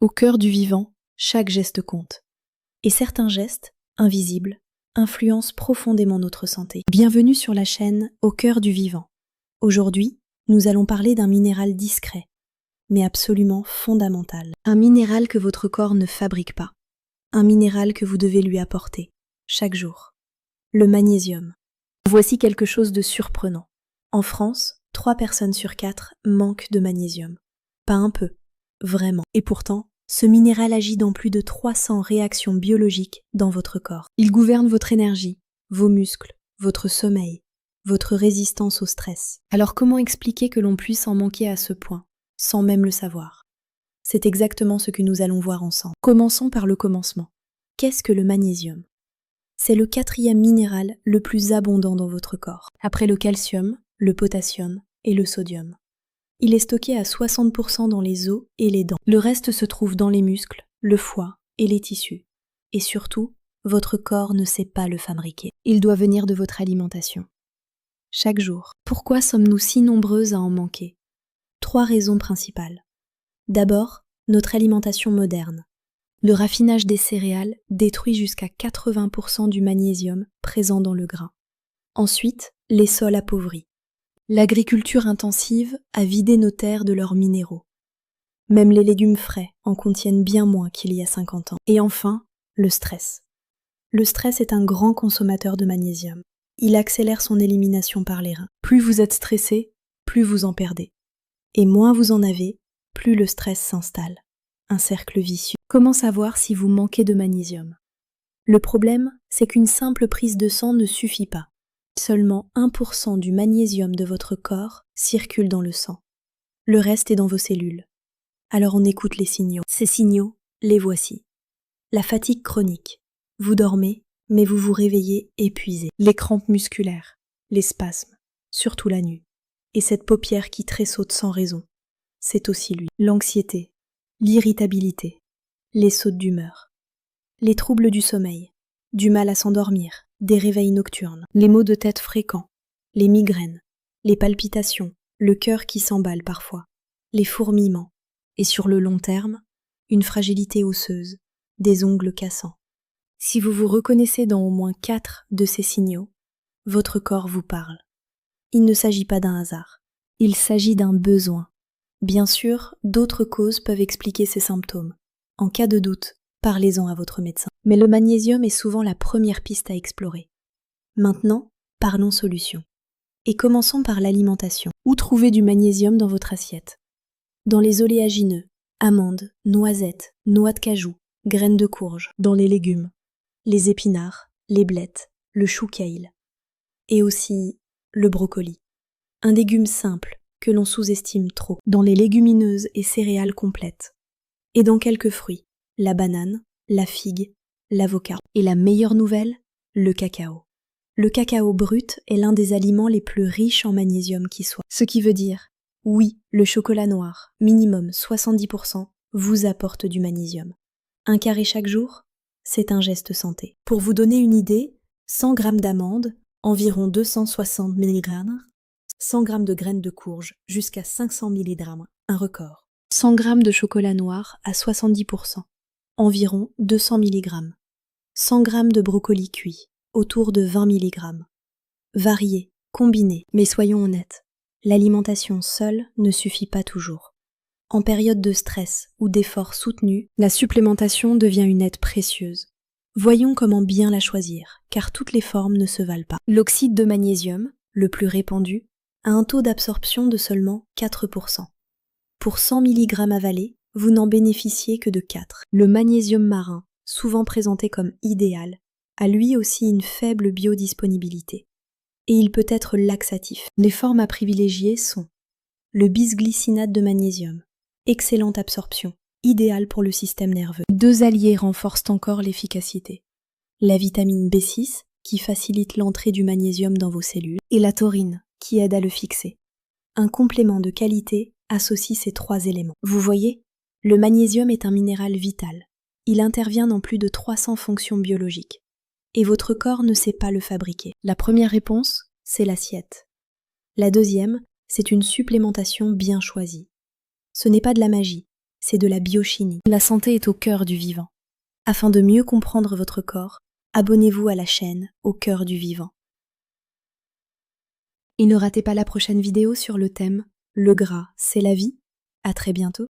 Au cœur du vivant, chaque geste compte. Et certains gestes, invisibles, influencent profondément notre santé. Bienvenue sur la chaîne Au cœur du vivant. Aujourd'hui, nous allons parler d'un minéral discret, mais absolument fondamental. Un minéral que votre corps ne fabrique pas. Un minéral que vous devez lui apporter, chaque jour. Le magnésium. Voici quelque chose de surprenant. En France, 3 personnes sur 4 manquent de magnésium. Pas un peu, vraiment. Et pourtant, ce minéral agit dans plus de 300 réactions biologiques dans votre corps. Il gouverne votre énergie, vos muscles, votre sommeil, votre résistance au stress. Alors comment expliquer que l'on puisse en manquer à ce point, sans même le savoir? C'est exactement ce que nous allons voir ensemble. Commençons par le commencement. Qu'est-ce que le magnésium? C'est le 4e minéral le plus abondant dans votre corps, après le calcium, le potassium et le sodium. Il est stocké à 60% dans les os et les dents. Le reste se trouve dans les muscles, le foie et les tissus. Et surtout, votre corps ne sait pas le fabriquer. Il doit venir de votre alimentation. Chaque jour. Pourquoi sommes-nous si nombreuses à en manquer? 3 raisons principales. D'abord, notre alimentation moderne. Le raffinage des céréales détruit jusqu'à 80% du magnésium présent dans le grain. Ensuite, les sols appauvris. L'agriculture intensive a vidé nos terres de leurs minéraux. Même les légumes frais en contiennent bien moins qu'il y a 50 ans. Et enfin, le stress. Le stress est un grand consommateur de magnésium. Il accélère son élimination par les reins. Plus vous êtes stressé, plus vous en perdez. Et moins vous en avez, plus le stress s'installe. Un cercle vicieux. Comment savoir si vous manquez de magnésium? Le problème, c'est qu'une simple prise de sang ne suffit pas. Seulement 1% du magnésium de votre corps circule dans le sang. Le reste est dans vos cellules. Alors on écoute les signaux. Ces signaux, les voici. La fatigue chronique. Vous dormez, mais vous vous réveillez épuisé. Les crampes musculaires, les spasmes, surtout la nuit. Et cette paupière qui tressaute sans raison. C'est aussi lui. L'anxiété, l'irritabilité, les sautes d'humeur, les troubles du sommeil, du mal à s'endormir, des réveils nocturnes, les maux de tête fréquents, les migraines, les palpitations, le cœur qui s'emballe parfois, les fourmillements, et sur le long terme, une fragilité osseuse, des ongles cassants. Si vous vous reconnaissez dans au moins 4 de ces signaux, votre corps vous parle. Il ne s'agit pas d'un hasard, il s'agit d'un besoin. Bien sûr, d'autres causes peuvent expliquer ces symptômes. En cas de doute, parlez-en à votre médecin. Mais le magnésium est souvent la première piste à explorer. Maintenant, parlons solutions. Et commençons par l'alimentation. Où trouver du magnésium dans votre assiette? Dans les oléagineux, amandes, noisettes, noix de cajou, graines de courge, dans les légumes, les épinards, les blettes, le chou kale. Et aussi le brocoli. Un légume simple que l'on sous-estime trop. Dans les légumineuses et céréales complètes. Et dans quelques fruits, la banane, la figue, l'avocat. Et la meilleure nouvelle, le cacao. Le cacao brut est l'un des aliments les plus riches en magnésium qui soit. Ce qui veut dire, oui, le chocolat noir, minimum 70%, vous apporte du magnésium. Un carré chaque jour, c'est un geste santé. Pour vous donner une idée, 100 g d'amandes, environ 260 mg, 100 g de graines de courge, jusqu'à 500 mg, un record. 100 g de chocolat noir à 70%, environ 200 mg. 100 g de brocoli cuit, autour de 20 mg. Varié, combiné, mais soyons honnêtes, l'alimentation seule ne suffit pas toujours. En période de stress ou d'effort soutenu, la supplémentation devient une aide précieuse. Voyons comment bien la choisir, car toutes les formes ne se valent pas. L'oxyde de magnésium, le plus répandu, a un taux d'absorption de seulement 4%. Pour 100 mg avalés, vous n'en bénéficiez que de 4. Le magnésium marin, souvent présenté comme idéal, a lui aussi une faible biodisponibilité. Et il peut être laxatif. Les formes à privilégier sont le bisglycinate de magnésium, excellente absorption, idéal pour le système nerveux. 2 alliés renforcent encore l'efficacité. La vitamine B6, qui facilite l'entrée du magnésium dans vos cellules, et la taurine, qui aide à le fixer. Un complément de qualité associe ces 3 éléments. Vous voyez, le magnésium est un minéral vital. Il intervient dans plus de 300 fonctions biologiques. Et votre corps ne sait pas le fabriquer. La première réponse, c'est l'assiette. La deuxième, c'est une supplémentation bien choisie. Ce n'est pas de la magie, c'est de la biochimie. La santé est au cœur du vivant. Afin de mieux comprendre votre corps, abonnez-vous à la chaîne Au cœur du vivant. Et ne ratez pas la prochaine vidéo sur le thème « Le gras, c'est la vie ». À très bientôt.